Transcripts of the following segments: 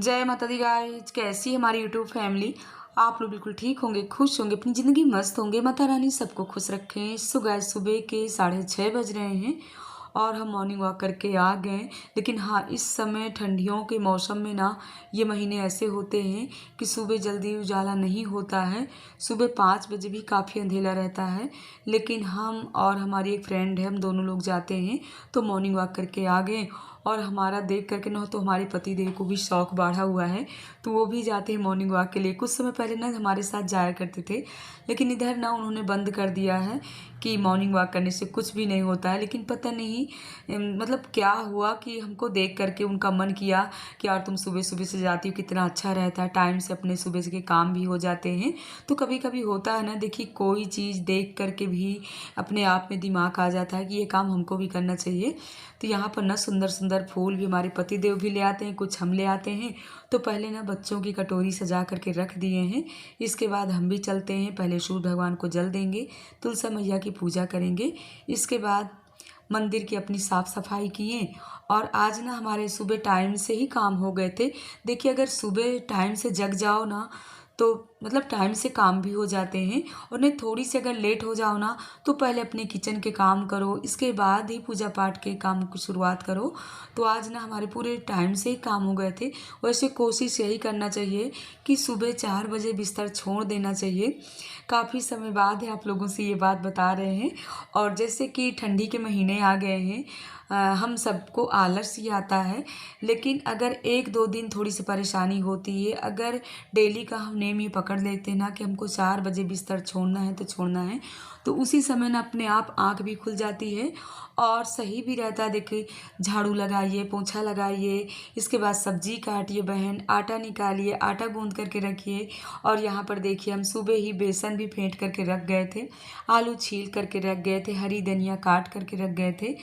जय माता the guys. कैसी है हमारी यूट्यूब फैमिली। आप लोग बिल्कुल ठीक होंगे, खुश होंगे, अपनी ज़िंदगी मस्त होंगे। माता रानी सबको खुश रखें। सो गाइस, सुबह के 6:30 बज रहे हैं और हम मॉर्निंग वॉक करके आ गए। लेकिन हाँ, इस समय ठंडियों के मौसम में ना ये महीने ऐसे होते हैं कि सुबह जल्दी उजाला नहीं होता है। सुबह 5 बजे भी काफ़ी अंधेरा रहता है। लेकिन हम और हमारी एक फ्रेंड है, हम दोनों लोग जाते हैं तो मॉर्निंग वॉक करके आ गए। और हमारा देख करके ना तो हमारे पति देव को भी शौक बढ़ा हुआ है, तो वो भी जाते हैं मॉर्निंग वॉक के लिए। कुछ समय पहले ना हमारे साथ जाया करते थे, लेकिन इधर ना उन्होंने बंद कर दिया है कि मॉर्निंग वॉक करने से कुछ भी नहीं होता है। लेकिन पता नहीं मतलब क्या हुआ कि हमको देख करके उनका मन किया कि यार तुम सुबह सुबह से जाती हो, कितना अच्छा रहता है, टाइम से अपने सुबह से के काम भी हो जाते हैं। तो कभी कभी होता है ना, देखिए कोई चीज़ देख करके भी अपने आप में दिमाग आ जाता है कि ये काम हमको भी करना चाहिए। तो यहाँ पर ना सुंदर सुंदर फूल भी हमारे पति देव भी ले आते हैं, कुछ हम ले आते हैं। तो पहले ना बच्चों की कटोरी सजा करके रख दिए हैं। इसके बाद हम भी चलते हैं, पहले सूर्य भगवान को जल देंगे, तुलसी मैया की पूजा करेंगे। इसके बाद मंदिर की अपनी साफ़ सफाई किए। और आज ना हमारे सुबह टाइम से ही काम हो गए थे। देखिए, अगर सुबह टाइम से जग जाओ ना तो मतलब टाइम से काम भी हो जाते हैं। और नहीं, थोड़ी सी अगर लेट हो जाओ ना तो पहले अपने किचन के काम करो, इसके बाद ही पूजा पाठ के काम की शुरुआत करो। तो आज ना हमारे पूरे टाइम से ही काम हो गए थे। वैसे कोशिश यही करना चाहिए कि सुबह 4 बजे बिस्तर छोड़ देना चाहिए। काफ़ी समय बाद है आप लोगों से ये बात बता रहे हैं। और जैसे कि ठंडी के महीने आ गए हैं, हम सबको आलस ही आता है। लेकिन अगर 1-2 दिन थोड़ी सी परेशानी होती है, अगर डेली का हम नेम ये पकड़ लेते हैं ना कि हमको 4 बजे बिस्तर छोड़ना है तो छोड़ना है, तो उसी समय ना अपने आप आँख भी खुल जाती है और सही भी रहता है। देखिए, झाड़ू लगाइए, पोंछा लगाइए, इसके बाद सब्जी काटिए बहन, आटा निकालिए, आटा गूँध करके रखिए। और यहाँ पर देखिए, हम सुबह ही बेसन भी फेंट करके रख गए थे, आलू छील करके रख गए थे, हरी धनिया काट करके रख गए थे।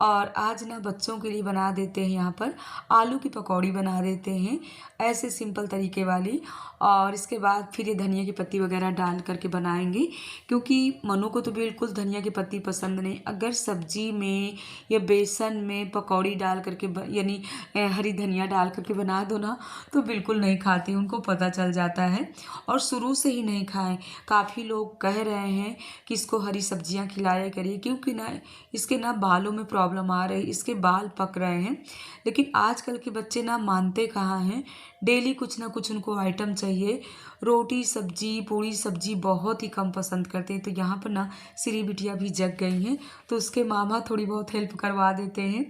और आज ना बच्चों के लिए बना देते हैं, यहाँ पर आलू की पकौड़ी बना देते हैं, ऐसे सिंपल तरीके वाली। और इसके बाद फिर ये धनिया की पत्ती वगैरह डाल करके बनाएंगे, क्योंकि मनु को तो बिल्कुल धनिया की पत्ती पसंद नहीं। अगर सब्जी में या बेसन में पकौड़ी डाल करके यानी हरी धनिया डाल करके बना दो ना तो बिल्कुल नहीं खाते, उनको पता चल जाता है और शुरू से ही नहीं खाएं। काफ़ी लोग कह रहे हैं कि इसको हरी सब्जियां खिलाया करिए, क्योंकि ना इसके ना बालों में प्रॉब्लम आ रही है, इसके बाल पक रहे हैं। लेकिन आजकल के बच्चे ना मानते कहाँ हैं, डेली कुछ ना कुछ उनको आइटम चाहिए। रोटी सब्जी पूड़ी सब्जी बहुत ही कम पसंद करते हैं। तो यहाँ पर ना श्री बिटिया भी जग गई हैं, तो उसके मामा थोड़ी बहुत हेल्प करवा देते हैं।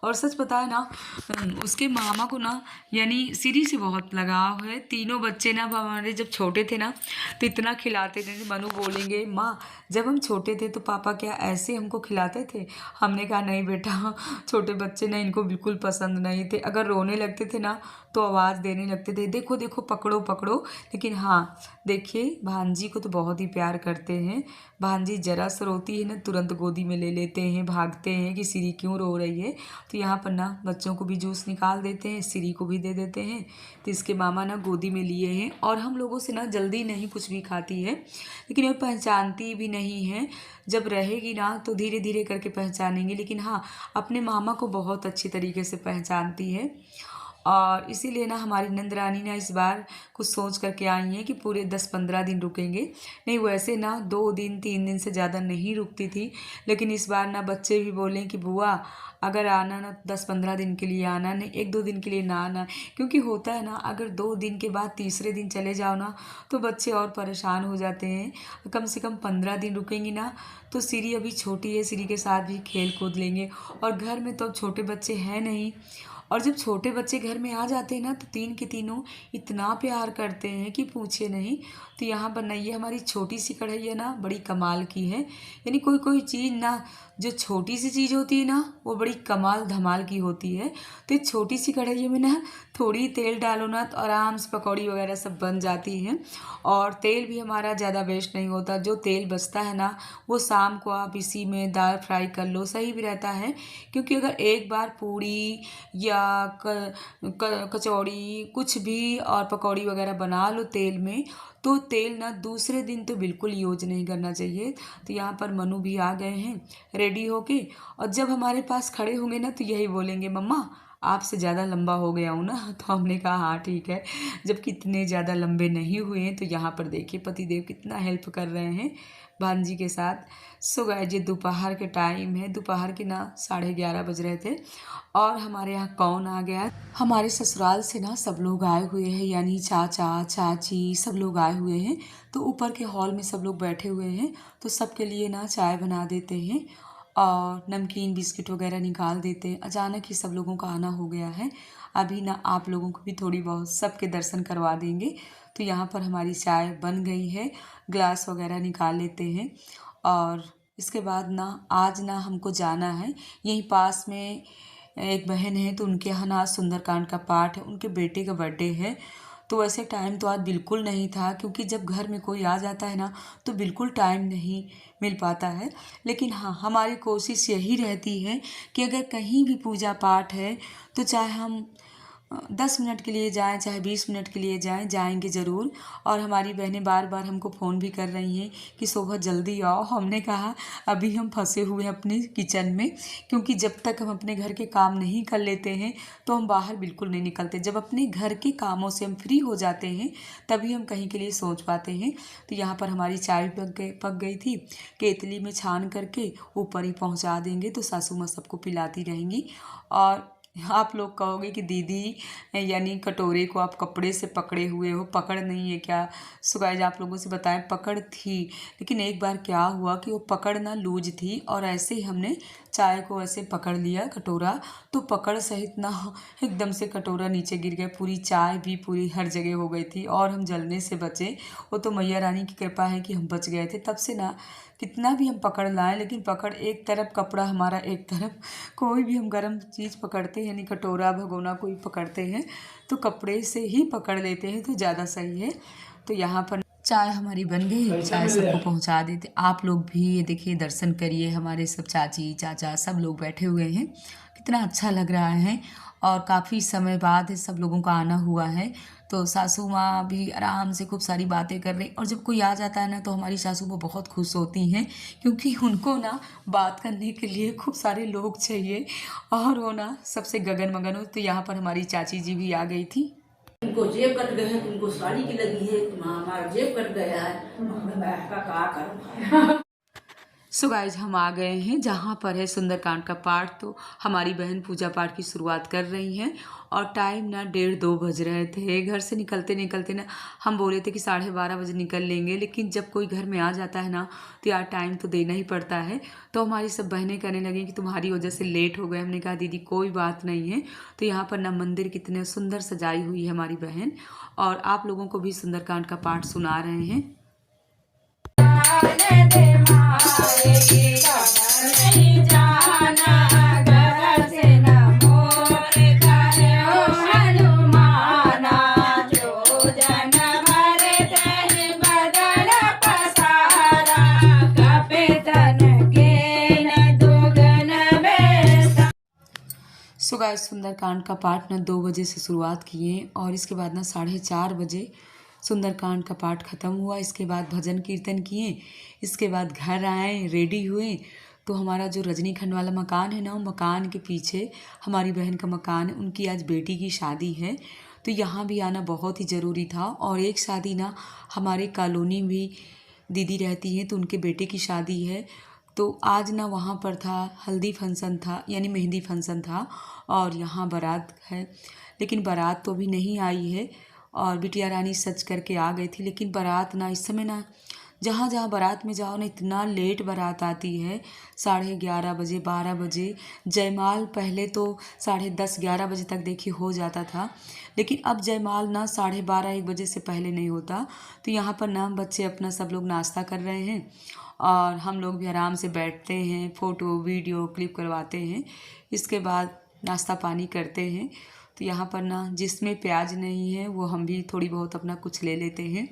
और सच पता है ना, उसके मामा को ना यानी श्री से बहुत लगाव है। तीनों बच्चे ना हमारे जब छोटे थे ना तो इतना खिलाते थे। मनु बोलेंगे, माँ जब हम छोटे थे तो पापा क्या ऐसे हमको खिलाते थे? हमने कहा नहीं बेटा, छोटे बच्चे ना इनको बिल्कुल पसंद नहीं थे। अगर रोने लगते थे ना तो आवाज़ देने लगते थे, देखो देखो पकड़ो पकड़ो। लेकिन हाँ, देखिए भांजी को तो बहुत ही प्यार करते हैं। भांजी जरा सा रोती है ना तुरंत गोदी में ले लेते हैं, भागते हैं कि सिरी क्यों रो रही है। तो यहाँ पर ना बच्चों को भी जूस निकाल देते हैं, सिरी को भी दे देते हैं। तो इसके मामा ना गोदी में लिए हैं और हम लोगों से ना जल्दी नहीं कुछ भी खाती है, लेकिन ये पहचानती भी नहीं है। जब रहेगी ना तो धीरे धीरे करके पहचानेंगे। लेकिन हाँ, अपने मामा को बहुत अच्छी तरीके से पहचानती है। और इसीलिए ना हमारी नंदरानी ना इस बार कुछ सोच करके आई हैं कि पूरे 10-15 दिन रुकेंगे। नहीं, वैसे ना 2 दिन 3 दिन से ज़्यादा नहीं रुकती थी, लेकिन इस बार ना बच्चे भी बोले कि बुआ अगर आना ना 10-15 दिन के लिए आना, नहीं 1-2 दिन के लिए ना आना। क्योंकि होता है ना, अगर 2 दिन के बाद तीसरे दिन चले जाओ ना तो बच्चे और परेशान हो जाते हैं। कम से कम 15 दिन रुकेंगी ना तो सिरी अभी छोटी है, सिरी के साथ भी खेल कूद लेंगे। और घर में तो अब छोटे बच्चे हैं नहीं, और जब छोटे बच्चे घर में आ जाते हैं ना तो तीन के तीनों इतना प्यार करते हैं कि पूछे नहीं। तो यहाँ पर ना ये हमारी छोटी सी कढ़ाई है ना, बड़ी कमाल की है। यानी कोई कोई चीज़ ना, जो छोटी सी चीज़ होती है ना वो बड़ी कमाल धमाल की होती है। तो इस छोटी सी कढ़ाई में ना थोड़ी तेल डालो ना तो आराम से पकौड़ी वगैरह सब बन जाती हैं। और तेल भी हमारा ज़्यादा वेस्ट नहीं होता। जो तेल बचता है ना वो शाम को आप इसी में दाल फ्राई कर लो, सही भी रहता है। क्योंकि अगर एक बार पूड़ी या कचौड़ी कुछ भी और पकौड़ी वगैरह बना लो तेल में, तो तेल ना दूसरे दिन तो बिल्कुल यूज नहीं करना चाहिए। तो यहाँ पर मनु भी आ गए हैं रेडी होके, और जब हमारे पास खड़े होंगे ना तो यही बोलेंगे, मम्मा आपसे ज़्यादा लंबा हो गया हूँ ना। तो हमने कहा हाँ ठीक है, जब कितने ज़्यादा लंबे नहीं हुए हैं। तो यहाँ पर देखिए पतिदेव कितना हेल्प कर रहे हैं भांजी के साथ। सो गाइस ये दोपहर के टाइम है, दोपहर के ना 11:30 बज रहे थे और हमारे यहाँ कौन आ गया है, हमारे ससुराल से ना सब लोग आए हुए हैं, यानी चाचा चाची सब लोग आए हुए हैं। तो ऊपर के हॉल में सब लोग बैठे हुए हैं, तो सबके लिए ना चाय बना देते हैं और नमकीन बिस्किट वगैरह निकाल देते हैं। अचानक ही सब लोगों का आना हो गया है। अभी ना आप लोगों को भी थोड़ी बहुत सबके दर्शन करवा देंगे। तो यहाँ पर हमारी चाय बन गई है, ग्लास वगैरह निकाल लेते हैं। और इसके बाद ना आज ना हमको जाना है, यहीं पास में एक बहन है तो उनके यहाँ ना सुंदरकांड का पाठ है, उनके बेटे का बर्थडे है। तो वैसे टाइम तो आज बिल्कुल नहीं था, क्योंकि जब घर में कोई आ जाता है ना तो बिल्कुल टाइम नहीं मिल पाता है। लेकिन हाँ, हमारी कोशिश यही रहती है कि अगर कहीं भी पूजा पाठ है तो चाहे हम 10 मिनट के लिए जाएं, चाहे 20 मिनट के लिए जाएं, जाएंगे ज़रूर। और हमारी बहनें बार बार हमको फ़ोन भी कर रही हैं कि शोभा जल्दी आओ। हमने कहा अभी हम फंसे हुए हैं अपने किचन में, क्योंकि जब तक हम अपने घर के काम नहीं कर लेते हैं तो हम बाहर बिल्कुल नहीं निकलते। जब अपने घर के कामों से हम फ्री हो जाते हैं तभी हम कहीं के लिए सोच पाते हैं। तो यहाँ पर हमारी चाय पक गई थी, केतली में छान करके ऊपर ही पहुँचा देंगे तो सासू माँ सबको पिलाती रहेंगी। और आप लोग कहोगे कि दीदी यानी कटोरे को आप कपड़े से पकड़े हुए हो, पकड़ नहीं है क्या? सो गाइस आप लोगों से बताएं, पकड़ थी, लेकिन एक बार क्या हुआ कि वो पकड़ ना लूज थी और ऐसे ही हमने चाय को ऐसे पकड़ लिया कटोरा, तो पकड़ सहित ना एकदम से कटोरा नीचे गिर गया, पूरी चाय भी पूरी हर जगह हो गई थी और हम जलने से बचे। वो तो मैया रानी की कृपा है कि हम बच गए थे। तब से ना कितना भी हम पकड़ लाएं, लेकिन पकड़ एक तरफ, कपड़ा हमारा एक तरफ। कोई भी हम गर्म चीज़ पकड़ते हैं, यानी कटोरा भगोना कोई पकड़ते हैं तो कपड़े से ही पकड़ लेते हैं तो ज़्यादा सही है। तो यहाँ पर चाय हमारी बन गई, चाय सबको पहुँचा देते। आप लोग भी ये देखिए दर्शन करिए, हमारे सब चाची चाचा सब लोग बैठे हुए हैं, कितना अच्छा लग रहा है। और काफ़ी समय बाद सब लोगों का आना हुआ है। तो सासू माँ भी आराम से खूब सारी बातें कर रही, और जब कोई आ जाता है ना तो हमारी सासू माँ बहुत खुश होती हैं, क्योंकि उनको ना बात करने के लिए खूब सारे लोग चाहिए और वो ना सबसे गगन मगन हो। तो यहाँ पर हमारी चाची जी भी आ गई थी। तुमको जेब कट गए हैं, तुमको साड़ी की लगी है, हमारा जेब कट गया है, मैं क्या करूँ। सो गाइज हम आ गए हैं जहाँ पर है सुंदरकांड का पाठ। तो हमारी बहन पूजा पाठ की शुरुआत कर रही हैं और टाइम ना 1:30-2 बज रहे थे। घर से निकलते निकलते ना हम बोले थे कि 12:30 बजे निकल लेंगे, लेकिन जब कोई घर में आ जाता है ना तो यार टाइम तो देना ही पड़ता है। तो हमारी सब बहनें कहने लगी कि तुम्हारी वजह से लेट हो गए। हमने कहा दीदी कोई बात नहीं है। तो यहाँ पर ना मंदिर कितने सुंदर सजाई हुई है हमारी बहन, और आप लोगों को भी सुंदरकांड का पाठ सुना रहे हैं। सो गाइस सुंदरकांड का पाठ ना 2 बजे से शुरुआत किए और इसके बाद ना 4:30 बजे सुंदरकांड का पाठ ख़त्म हुआ। इसके बाद भजन कीर्तन किए, इसके बाद घर आए, रेडी हुए। तो हमारा जो रजनीखंड वाला मकान है ना, वो मकान के पीछे हमारी बहन का मकान है, उनकी आज बेटी की शादी है। तो यहाँ भी आना बहुत ही ज़रूरी था। और एक शादी ना हमारे कॉलोनी भी दीदी रहती हैं, तो उनके बेटे की शादी है। तो आज ना वहाँ पर था, हल्दी फंक्शन था, यानी मेहंदी फंक्शन था, और यहाँ बारात है। लेकिन बारात तो अभी नहीं आई है और बिटिया रानी सज करके आ गई थी। लेकिन बारात ना इस समय ना जहाँ जहाँ बारात में जाओ ना इतना लेट बारात आती है, 11:30 बजे 12 बजे। जयमाल पहले तो 10:30-11 बजे तक देखिए हो जाता था, लेकिन अब जयमाल ना 12:30-1 बजे से पहले नहीं होता। तो यहाँ पर ना बच्चे अपना सब लोग नाश्ता कर रहे हैं और हम लोग भी आराम से बैठते हैं, फ़ोटो वीडियो क्लिप करवाते हैं। इसके बाद नाश्ता पानी करते हैं। तो यहाँ पर ना जिसमें प्याज नहीं है वो हम भी थोड़ी बहुत अपना कुछ ले लेते हैं।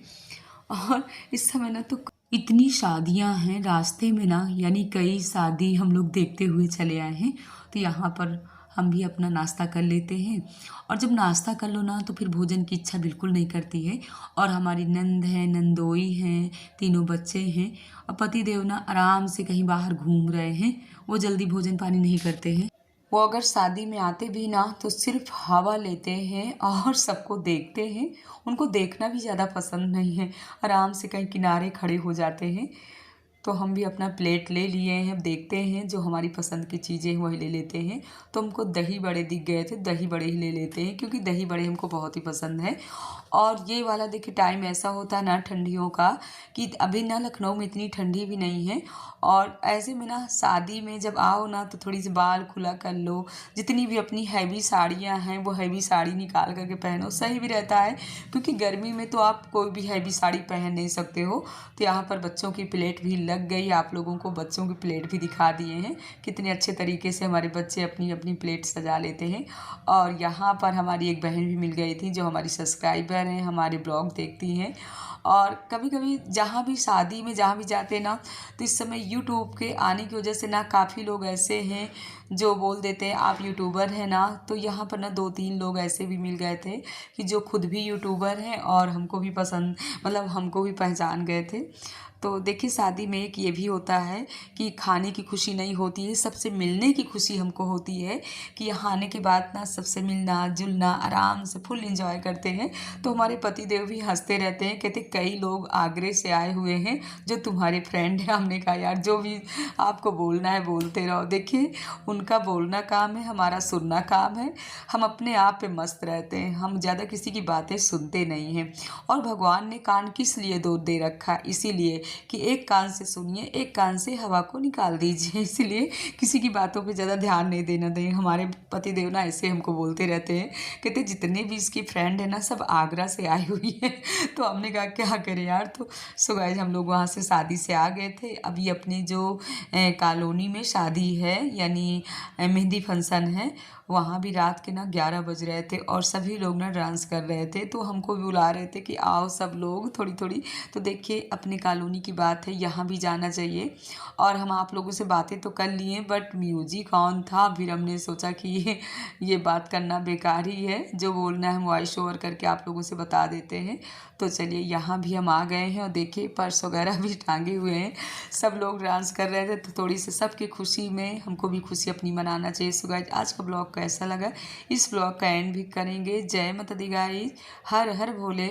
और इस समय ना तो इतनी शादियां हैं रास्ते में ना, यानी कई शादी हम लोग देखते हुए चले आए हैं। तो यहाँ पर हम भी अपना नाश्ता कर लेते हैं, और जब नाश्ता कर लो ना तो फिर भोजन की इच्छा बिल्कुल नहीं करती है। और हमारी नंद है, नंदोई हैं, तीनों बच्चे हैं, और पति देव ना आराम से कहीं बाहर घूम रहे हैं, वो जल्दी भोजन पानी नहीं करते हैं। वो अगर शादी में आते भी ना तो सिर्फ हवा लेते हैं और सबको देखते हैं। उनको देखना भी ज़्यादा पसंद नहीं है, आराम से कहीं किनारे खड़े हो जाते हैं। तो हम भी अपना प्लेट ले लिए हैं, अब देखते हैं जो हमारी पसंद की चीज़ें हैं वही ले लेते हैं। तो हमको दही बड़े दिख गए थे, दही बड़े ही ले लेते हैं क्योंकि दही बड़े हमको बहुत ही पसंद है। और ये वाला देखिए टाइम ऐसा होता है ना ठंडियों का कि अभी ना लखनऊ में इतनी ठंडी भी नहीं है, और ऐसे में ना शादी में जब आओ ना तो थोड़ी सी बाल खुला कर लो, जितनी भी अपनी हैवी साड़ियाँ हैं वो हैवी साड़ी निकाल करके पहनो, सही भी रहता है क्योंकि गर्मी में तो आप कोई भी हैवी साड़ी पहन नहीं सकते हो। तो यहाँ पर बच्चों की प्लेट भी लग गई, आप लोगों को बच्चों की प्लेट भी दिखा दिए हैं, कितने अच्छे तरीके से हमारे बच्चे अपनी अपनी प्लेट सजा लेते हैं। और यहाँ पर हमारी एक बहन भी मिल गई थी जो हमारी सब्सक्राइबर हैं, हमारे ब्लॉग देखती हैं। और कभी कभी जहाँ भी शादी में जहाँ भी जाते हैं ना तो इस समय यूट्यूब के आने की वजह से ना काफ़ी लोग ऐसे हैं जो बोल देते हैं आप यूट्यूबर हैं ना। तो यहाँ पर ना 2-3 लोग ऐसे भी मिल गए थे कि जो खुद भी यूट्यूबर हैं और हमको भी पसंद, मतलब हमको भी पहचान गए थे। तो देखिए शादी में एक ये भी होता है कि खाने की खुशी नहीं होती है, सबसे मिलने की खुशी हमको होती है कि यहाँ आने के बाद ना सबसे मिलना जुलना, आराम से फुल एंजॉय करते हैं। तो हमारे पतिदेव भी हंसते रहते हैं, कहते कई लोग आगरे से आए हुए हैं जो तुम्हारे फ्रेंड हैं। हमने कहा यार जो भी आपको बोलना है बोलते रहो। देखिए उनका बोलना काम है, हमारा सुनना काम है। हम अपने आप पे मस्त रहते हैं, हम ज़्यादा किसी की बातें सुनते नहीं हैं। और भगवान ने कान किस लिए दो दे रखा, इसीलिए कि एक कान से सुनिए, एक कान से हवा को निकाल दीजिए। इसलिए किसी की बातों पे ज़्यादा ध्यान नहीं देना दें। हमारे पतिदेव ना ऐसे हमको बोलते रहते हैं, कहते जितने भी इसकी फ्रेंड है ना सब आगरा से आई हुई है। तो हमने कहा क्या करें यार। तो सो गाइस हम लोग वहाँ से शादी से आ गए थे। अभी अपनी जो कॉलोनी में शादी है यानी मेहंदी फंक्शन है, वहाँ भी रात के ना 11 बज रहे थे और सभी लोग ना डांस कर रहे थे। तो हमको भी बुला रहे थे कि आओ सब लोग थोड़ी थोड़ी। तो देखिए अपनी कॉलोनी की बात है, यहाँ भी जाना चाहिए। और हम आप लोगों से बातें तो कर लिए बट म्यूजिक ऑन था, फिर हमने सोचा कि ये बात करना बेकार ही है, जो बोलना है हम वॉइस ओवर करके आप लोगों से बता देते हैं। तो चलिए यहाँ भी हम आ गए हैं और देखिए पर्स वगैरह भी टांगे हुए हैं, सब लोग डांस कर रहे थे। तो थोड़ी सी सबकी खुशी में हमको भी खुशी अपनी मनाना चाहिए। सो गाइस आज का ब्लॉग कैसा लगा, इस ब्लॉग का एंड भी करेंगे। जय माता दी गाइस, हर हर भोले।